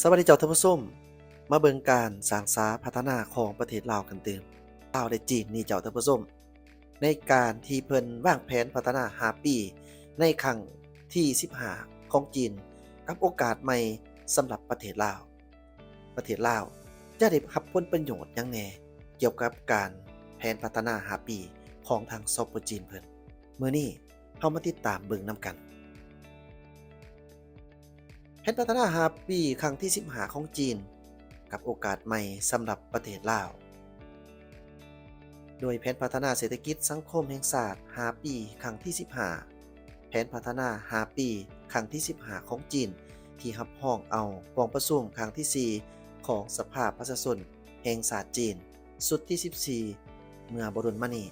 สวัสดีเจ้าท่านผู้ชมมาเบิ่งการสร้างสรรค์พัฒนาของประเทศลาวกันเติมลาวและจีนนี่เจ้าท่านผู้ชมในการที่เพิ่นวางแผนพัฒนา5ปีในครั้งที่15ของจีนกับโอกาสใหม่สำหรับประเทศลาวจะได้รับผลประโยชน์หยังแหน่เกี่ยวกับการแผนพัฒนา5ปีของทางสปปจีนเพิ่นมื้อนี้เฮามาติดตามเบิ่งนำกัน แผนพัฒนา5ปีครั้งที่15ของจีนกับโอกาสใหม่สำหรับประเทศลาวโดยแผนพัฒนาเศรษฐกิจสังคมแห่งชาติ5ปีครั้งที่15แผนพัฒนา5ปีครั้งที่15ของจีนที่รับรองเอากองประชุมครั้งที่4ของสภาประชาชนแห่งชาติจีนสุดที่14เมื่อบ่ดนมานี้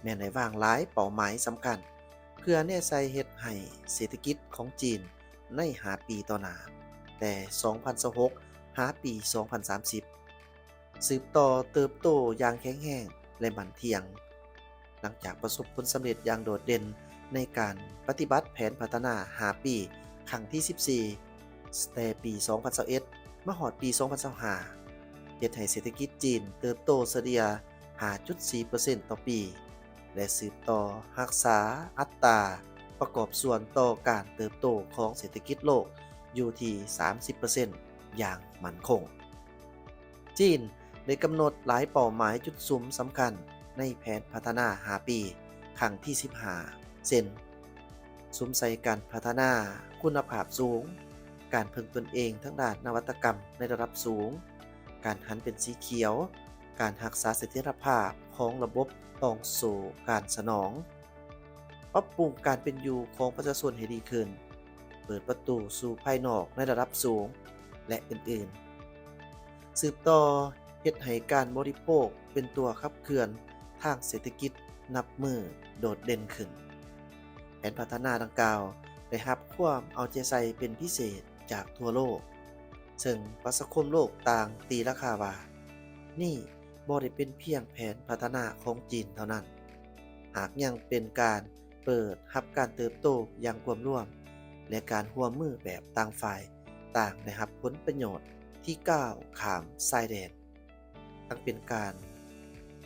แม้นได้วางหลายเป้าหมายสำคัญเพื่อแน่ใจเฮ็ดให้เศรษฐกิจของจีนใน5ปีต่อหน้าแต่ 2026 5 ปี 2030 สืบต่อเติบโตอย่างแข็งแรงและมั่นเที่ยง หลังจากประสบผลสำเร็จอย่างโดดเด่นในการปฏิบัติแผนพัฒนา5ปีครั้งที่ 14แต่ปี 2021 มาฮอดปี 2025 เฮ็ดให้เศรษฐกิจจีนเติบโตเฉลี่ย 5.4% ต่อปี และสืบต่อรักษาอัตราประกอบส่วนต่อการเติบโตของเศรษฐกิจโลกอยู่ที่ 30% อย่างมั่นคง จีนได้กำหนดหลายเป้าหมายจุดสุมสำคัญในแผนพัฒนา5ปีครั้งที่15เช่นสุมใส่การพัฒนาคุณภาพสูง การพึ่งตนเองทั้งด้านนวัตกรรมในระดับสูง การหันเป็นสีเขียว การรักษาเสถียรภาพของระบบต้องสู่การสนองปรับปรุงการเป็นอยู่ของประชาชนให้ดีขึ้น เปิดประตูสู่ภายนอกในระดับสูง และอื่นๆ สืบต่อเฮ็ดให้การบริโภคเป็นตัวขับเคลื่อนทางเศรษฐกิจนับมือโดดเด่นขึ้น แผนพัฒนาดังกล่าวได้รับความเอาใจใส่เป็นพิเศษจากทั่วโลก ซึ่งประชาคมโลกต่างตีราคาว่า นี่บ่ได้เป็นเพียงแผนพัฒนาของจีนเท่านั้น หากยังเป็นการเปิดรับการเติบโตอย่างควบร่วม และการร่วมมือแบบต่างฝ่ายต่างได้รับผลประโยชน์ที่ก้าวข้ามชายแดนทั้งเป็นการ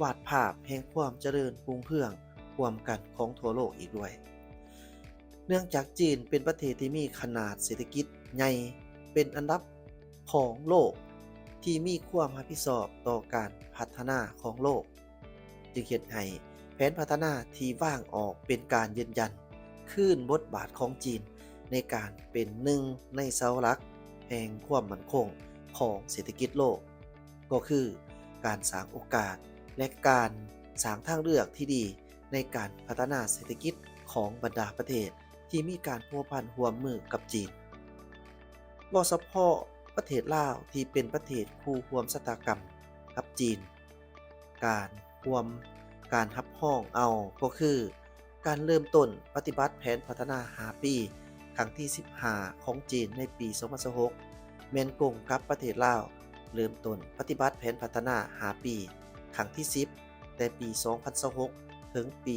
วาดภาพแห่งความเจริญรุ่งเรืองร่วมกันของทั่วโลกอีกด้วย เนื่องจากจีนเป็นประเทศที่มีขนาดเศรษฐกิจใหญ่เป็นอันดับของโลกที่มีความรับผิดชอบต่อการพัฒนาของโลก จึงเฮ็ดให้แผนพัฒนาที่วางออกเป็นการยืนยันคืนบทบาทของจีนในการเป็นหนึ่งในเสาหลักแห่งความมั่นคงของเศรษฐกิจโลก ก็คือการสร้างโอกาสและการสร้างทางเลือกที่ดีในการพัฒนาเศรษฐกิจของบรรดาประเทศที่มีการพัวพันร่วมมือกับจีนบ่เฉพาะประเทศลาวที่เป็นประเทศคู่ร่วมชะตากรรมกับจีน การร่วมการรับรองเอาก็คือการเริ่มต้นปฏิบัติแผนพัฒนา5ปีครั้งที่15ของจีนในปี 2026 แม่นกงกับประเทศลาวเริ่มต้นปฏิบัติแผนพัฒนา5ปีครั้งที่10แต่ปี 2026 ถึงปี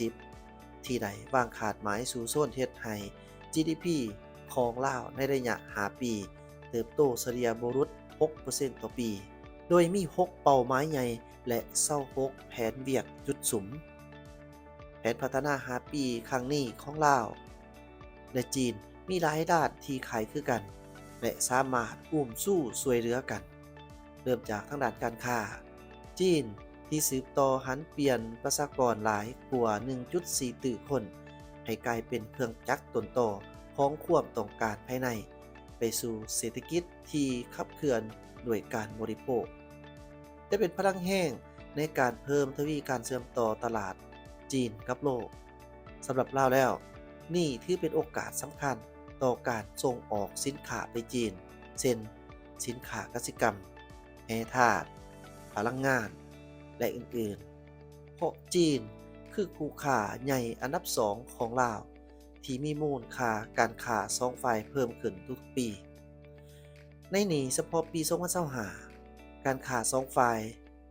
2030 ที่ได้วางขาดหมายสู่โซนเฮ็ดให้ GDP ของลาวในระยะ5ปีเติบโตเฉลี่ยบรุษ 6% ต่อปี โดยมี 6 เป้าหมายใหญ่และ26แผนเวียกจุดสุม แผนพัฒนา5ปีครั้งนี้ของลาวและจีนมีหลายด้านที่คล้ายคือกัน และสามารถอุ้มสู้ช่วยเหลือกัน เริ่มจากทางด้านการค้า จีนที่สืบต่อหันเปลี่ยนประชากรหลายกว่า 1.4 ตื่คน ให้กลายเป็นเครื่องจักรต้นต่อของความต้องการภายใน ไปสู่เศรษฐกิจที่ขับเคลื่อนด้วยการบริโภคได้เป็นพลังแห้งในการเพิ่มทวีการเชื่อมต่อตลาดจีนกับโลกสำหรับลาวแล้วนี่ถือเป็นโอกาสสำคัญต่อการส่งออกสินค้าไปจีนเช่นสินค้ากสิกรรมแร่ธาตุพลังงานและอื่นๆเพราะจีนคือคู่ค้าใหญ่อันดับ2ของลาวที่มีมูลค่าการค้า2ฝ่ายเพิ่มขึ้นทุกปี ในนี้เฉพาะปี 2025 การค้า2ฝ่าย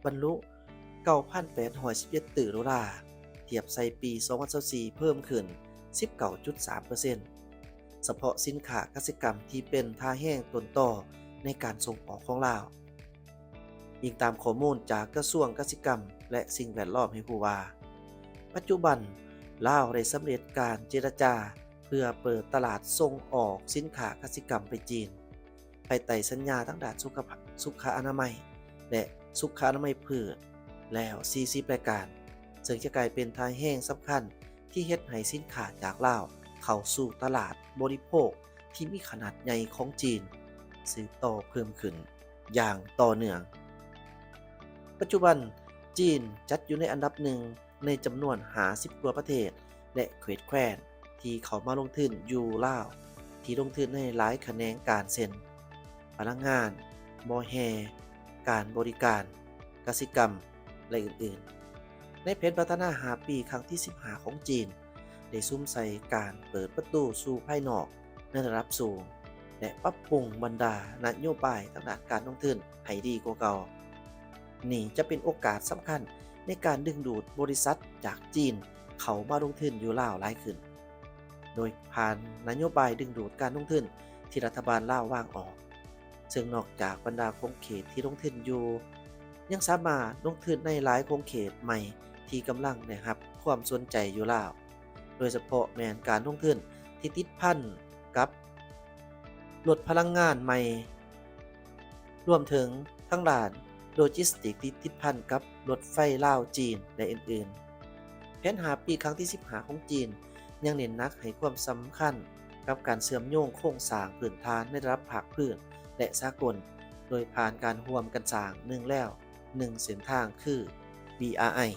บรรลุ 9,811 ดอลลาร์เทียบใส่ปี 2024 เพิ่มขึ้น 19.3% เฉพาะสินค้ากสิกรรมที่เป็นท่าแห้งต้นต่อในการส่งออกของลาวอิงตามข้อมูลจากกระทรวงกสิกรรมและสิ่งแวดล้อมให้ผู้ว่าปัจจุบันลาวได้สำเร็จการเจรจาเพื่อเปิดตลาดส่งออกสินค้ากสิกรรมไปจีนภายใต้สัญญาทั้งด้านสุขอนามัยและสุขอนามัยพืชแล้ว40รายการซึ่งจะกลายเป็นทางแห้งสำคัญที่เฮ็ดให้สินค้าจากลาวเข้าสู่ตลาดบริโภคที่มีขนาดใหญ่ของจีนสืบต่อเพิ่มขึ้นอย่างต่อเนื่องปัจจุบันจีนจัดอยู่ในอันดับหนึ่งในจำนวน50กว่าประเทศและเขตแคว้นที่เขามาลงทุนอยู่ลาวที่ลงทุนในหลายแขนงการเช่นพลังงานมอแฮการบริการกสิกรรมและอื่นๆในแผนพัฒนา5ปีครั้งที่15ของจีนได้ซุ่มใส่การเปิดประตูสู่ภายนอกในระดับสูงและปรับปรุงบรรดานโยบายทางด้านการลงทุนให้ดีกว่าเก่านี่จะเป็นโอกาสสำคัญในการดึงดูดบริษัทจากจีนเข้ามาลงทุนอยู่ลาวหลายขึ้นโดยผ่านนโยบายดึงดูดการลงทุนที่รัฐบาลลาววางออกซึ่งนอกจากบรรดาโครงเขตที่ลงทุนอยู่ยังสามารถลงทุนในหลายโครงเขตใหม่ที่กำลังได้รับความสนใจอยู่ลาวโดยเฉพาะแม่นการลงทุนที่ติดพันกับรถพลังงานใหม่รวมถึงทั้งด้านโลจิสติกที่ติดพันกับรถไฟลาวจีนและอื่นๆแผน5ปีครั้งที่15ของจีนยังเน้นหนักให้ความสำคัญกับการเชื่อมโยงโครงสร้างพื้นฐานในระดับภาคพื้นและสากลโดยผ่านการร่วมกันสร้าง1เส้นทางคือ BRI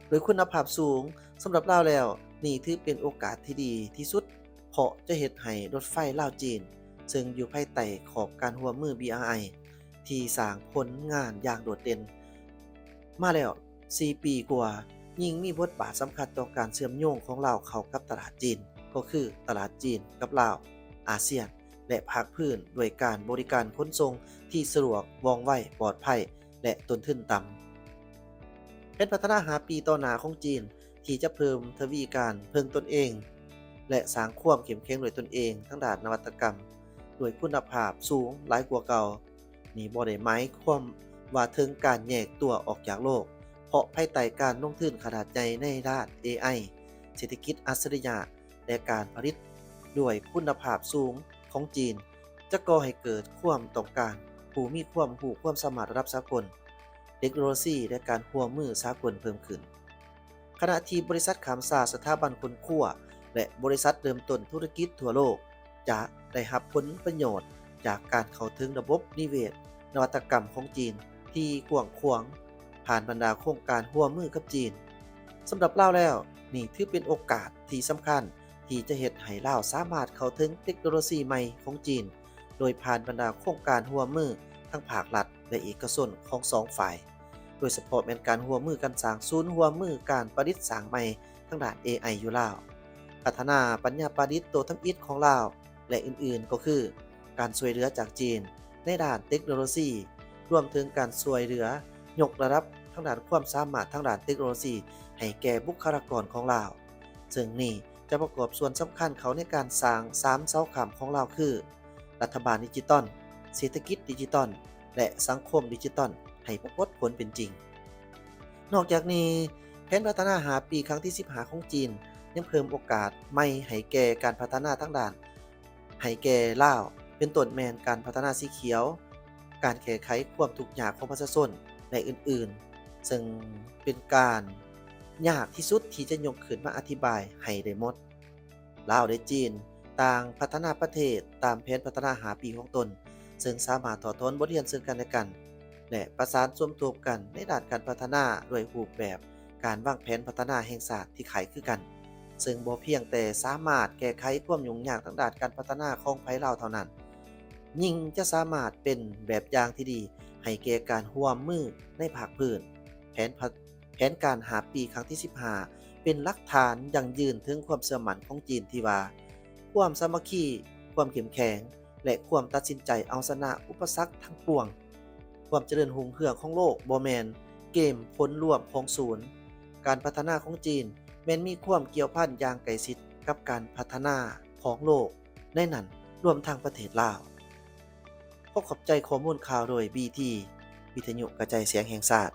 โดยคุณภาพสูงสำหรับลาวแล้วนี่ถือเป็นโอกาสที่ดีที่สุดเพราะจะเฮ็ดให้รถไฟลาวจีนซึ่งอยู่ภายใต้ขอบการร่วมมือ BRI ที่สร้างผลงานอย่างโดดเด่นมาแล้ว4ปีกว่ายิ่งมีบทบาทสำคัญต่อการเชื่อมโยงของลาวเข้ากับตลาดจีนก็คือตลาดจีนกับลาวอาเซียนและภาคพื้นด้วยการบริการขนส่งที่สะดวกว่องไวปลอดภัยและต้นทุนต่ำเป็นพัฒนา5ปีต่อหน้าของจีนที่จะเพิ่มทวีการเพิ่งตนเองและสร้างความเข้มแข็งด้วยตนเองทั้งด้านนวัตกรรมด้วยคุณภาพสูงหลายกว่าเก่านี่บ่ได้หมายความว่าถึงการแยกตัวออกจากโลกเพราะภายใต้การลงทุนขนาดใหญ่ในด้าน AI เศรษฐกิจอัจฉริยะและการผลิตด้วยคุณภาพสูงของจีนจะก่อให้เกิดความต้องการผู้มีความรู้ความสามารถระดับสากลเทคโนโลยีและการร่วมมือสากลเพิ่มขึ้นขณะที่บริษัทขามสาสถาบันคนขั้วและบริษัทเริ่มต้นธุรกิจทั่วโลกจะได้รับผลประโยชน์จากการเข้าถึงระบบนิเวศนวัตกรรมของจีนที่กว้างขวางผ่านบรรดาโครงการร่วมมือกับจีนสำหรับลาวแล้วนี่ถือเป็นโอกาสที่สำคัญที่จะเฮ็ดให้ลาวสามารถเข้าถึงเทคโนโลยีใหม่ของจีนโดยผ่านบรรดาโครงการร่วมมือทั้งภาครัฐและเอกชนของ2ฝ่ายโดยเฉพาะแม่นการร่วมมือกันสร้างศูนย์ร่วมมือการประดิษฐ์สร้างใหม่ทางด้าน AI อยู่ลาวพัฒนาปัญญาประดิษฐ์ตัวทำอิฐของลาวและอื่นๆก็คือการช่วยเหลือจากจีนในด้านเทคโนโลยีรวมถึงการช่วยเหลือยกระดับทางด้านความสามารถทางด้านเทคโนโลยีให้แก่บุคลากรของลาวซึ่งนี่จะประกอบส่วนสำคัญเขาในการสร้าง3เสาค้ำของลาวคือรัฐบาลดิจิตอลเศรษฐกิจดิจิตอลและสังคมดิจิตอลให้ปรากฏผลเป็นจริงนอกจากนี้แผนพัฒนา5ปีครั้งที่15ของจีนยังเพิ่มโอกาสใหม่ให้แก่การพัฒนาทางด้านให้แก่ลาวเป็นต้นแม่นการพัฒนาสีเขียวการแก้ไขความทุกข์ยากของประชาชนและอื่นๆซึ่งเป็นการยากที่สุดที่จะยกขึ้นมาอธิบายให้ได้หมดลาวและจีนต่างพัฒนาประเทศตามแผนพัฒนา5ปีของตนซึ่งสามารถต่อทอนบทเรียนซึ่งกันและกันและประสานสมทบกันในด้านการพัฒนาด้วยรูปแบบการวางแผนพัฒนาแห่งชาติที่คล้ายคือกันซึ่งบ่เพียงแต่สามารถแก้ไขความยุ่งยากทางด้านการพัฒนาของไผลาวเท่านั้นยิ่งจะสามารถเป็นแบบอย่างที่ดีให้แก่การร่วมมือในภาคพื้นแผนการ5ปีครั้งที่15เป็นหลักฐานยั่งยืนถึงความเชื่อมั่นของจีนที่ว่าความสามัคคีความเข้มแข็งและความตัดสินใจเอาชนะอุปสรรคทั้งปวงความเจริญรุ่งเรืองของโลกบ่แม่นเกมผลรวมของศูนย์การพัฒนาของจีนแม้นมีความเกี่ยวพันอย่างใกล้ชิดกับการพัฒนา ของโลกในนั้นรวมทั้งประเทศลาวขอขอบใจข้อมูลข่าวโดย BT วิทยุกระจายเสียงแห่งชาติ